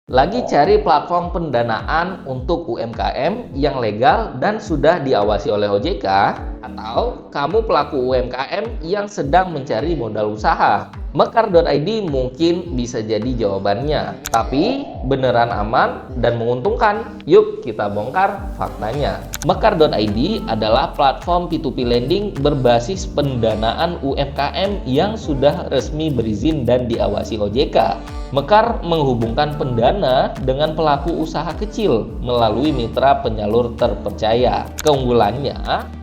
Lagi cari platform pendanaan untuk UMKM yang legal dan sudah diawasi oleh OJK? Atau kamu pelaku UMKM yang sedang mencari modal usaha? Mekar.id mungkin bisa jadi jawabannya. Tapi beneran aman dan menguntungkan? Yuk kita bongkar faktanya. Mekar.id adalah platform P2P lending berbasis pendanaan UMKM yang sudah resmi berizin dan diawasi OJK. Mekar menghubungkan pendana dengan pelaku usaha kecil melalui mitra penyalur terpercaya. Keunggulannya,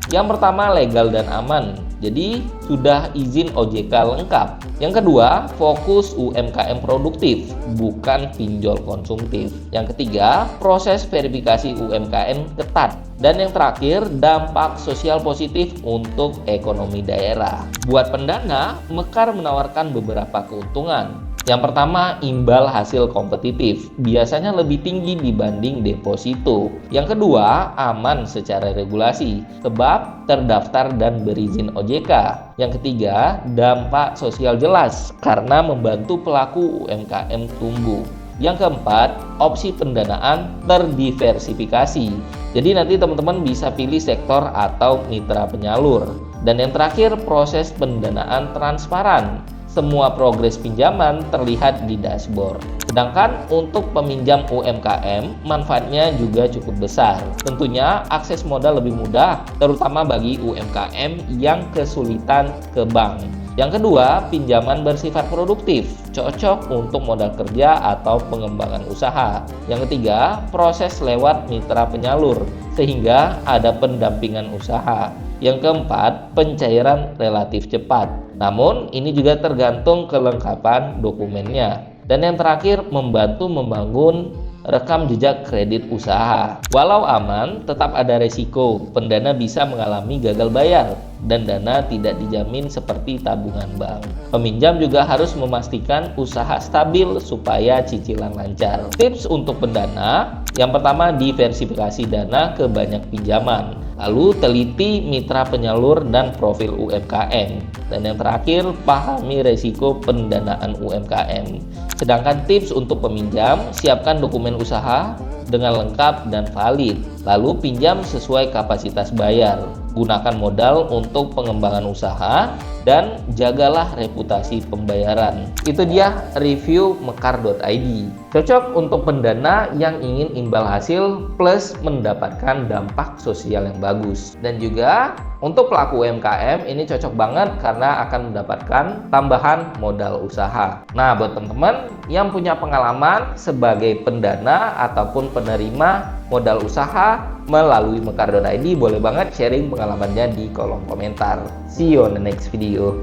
yang pertama legal dan aman, jadi sudah izin OJK lengkap. Yang kedua, fokus UMKM produktif, bukan pinjol konsumtif. Yang ketiga, proses verifikasi UMKM ketat. Dan yang terakhir, dampak sosial positif untuk ekonomi daerah. Buat pendana, Mekar menawarkan beberapa keuntungan. Yang pertama, imbal hasil kompetitif, biasanya lebih tinggi dibanding deposito. Yang kedua, aman secara regulasi, sebab terdaftar dan berizin OJK. Yang ketiga, dampak sosial jelas, karena membantu pelaku UMKM tumbuh. Yang keempat, opsi pendanaan terdiversifikasi. Jadi nanti teman-teman bisa pilih sektor atau mitra penyalur. Dan yang terakhir, proses pendanaan transparan. Semua progres pinjaman terlihat di dashboard. Sedangkan untuk peminjam UMKM, manfaatnya juga cukup besar. Tentunya akses modal lebih mudah, terutama bagi UMKM yang kesulitan ke bank. Yang kedua, pinjaman bersifat produktif, cocok untuk modal kerja atau pengembangan usaha. Yang ketiga, proses lewat mitra penyalur, sehingga ada pendampingan usaha. Yang keempat, pencairan relatif cepat. Namun, ini juga tergantung kelengkapan dokumennya. Dan yang terakhir, membantu membangun rekam jejak kredit usaha. Walau aman, tetap ada resiko. Pendana bisa mengalami gagal bayar dan dana tidak dijamin seperti tabungan bank. Peminjam juga harus memastikan usaha stabil supaya cicilan lancar. Tips untuk pendana, yang pertama diversifikasi dana ke banyak pinjaman. Lalu teliti mitra penyalur dan profil UMKM. Dan yang terakhir, pahami resiko pendanaan UMKM. Sedangkan tips untuk peminjam, siapkan dokumen usaha dengan lengkap dan valid. Lalu pinjam sesuai kapasitas bayar. Gunakan modal untuk pengembangan usaha dan jagalah reputasi pembayaran. Itu dia review Mekar.id. Cocok untuk pendana yang ingin imbal hasil plus mendapatkan dampak sosial yang bagus. Dan juga untuk pelaku UMKM ini cocok banget karena akan mendapatkan tambahan modal usaha. Nah, buat teman-teman yang punya pengalaman sebagai pendana ataupun penerima modal usaha melalui Mekar.id, boleh banget sharing pengalamannya di kolom komentar. See you on the next video.